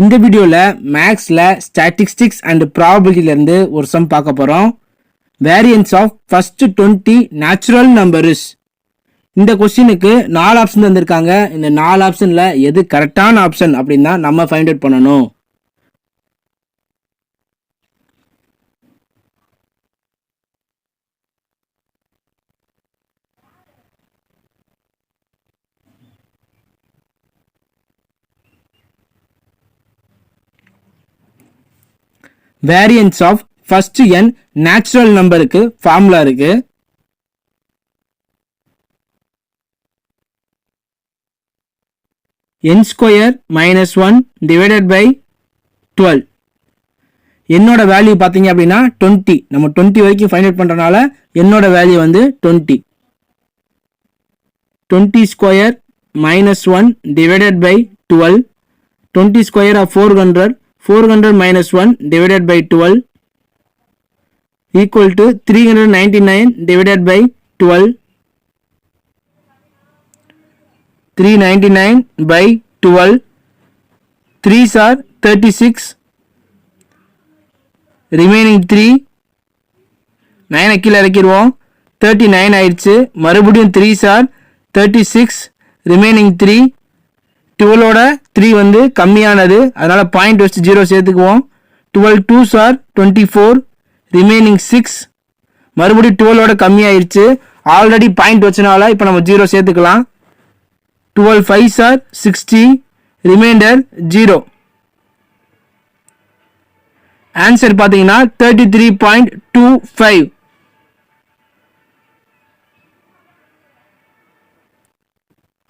இந்த வீடியோல மேக்ஸ்ல ஸ்டாட்டிஸ்டிக்ஸ் அண்ட் ப்ராபபிலிட்டில இருந்து ஒரு சம் பார்க்க போறோம். Variance of first 20 natural numbers. இந்த கொஸ்டினுக்கு 4 ஆப்ஷன் தந்திருக்காங்க. இந்த 4 ஆப்ஷன்ல எது கரெக்டான ஆப்ஷன் அப்படின்னா நம்ம ஃபைண்ட் அவுட் பண்ணணும். Variance of first n natural நம்பருக்கு ஃபார்முலா இருக்கு. n square minus 1 divided by 12. என்னோட வேல்யூ பார்த்தீங்க அப்படின்னா 20. நம்ம 20 வரைக்கும் ஃபைண்ட் அவுட் பண்றதுனால என்னோட வேல்யூ வந்து 20. 20 square minus 1 divided by 12. 20 square of 400. 400 minus 1 divided by 12 equal to 399 divided by 12. 399 by 12. 3s are 36. Remaining 3. 9 கீழ இறக்கிடுவோம். 39 ஆயிடுச்சு. மறுபடியும் 3s are 36. Remaining 3. 12 ஓட 3 வந்து கம்மியானது, அதனால பாயிண்ட் வச்சு 0 சேர்த்துக்குவோம். 12 2s are 24. ரிமைனிங் 6. மறுபடியும் 12 ஓட கம்மியாயிருச்சு, ஆல்ரெடி பாயிண்ட் வச்சனால இப்போ நம்ம 0 சேர்த்துக்கலாம். 12 5s are 60. ரிமைண்டர் 0. ஆன்சர் பார்த்தீங்கன்னா 33.25.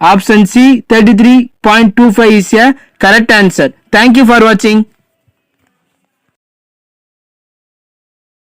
Option C 33.25 is a correct answer. Thank you for watching.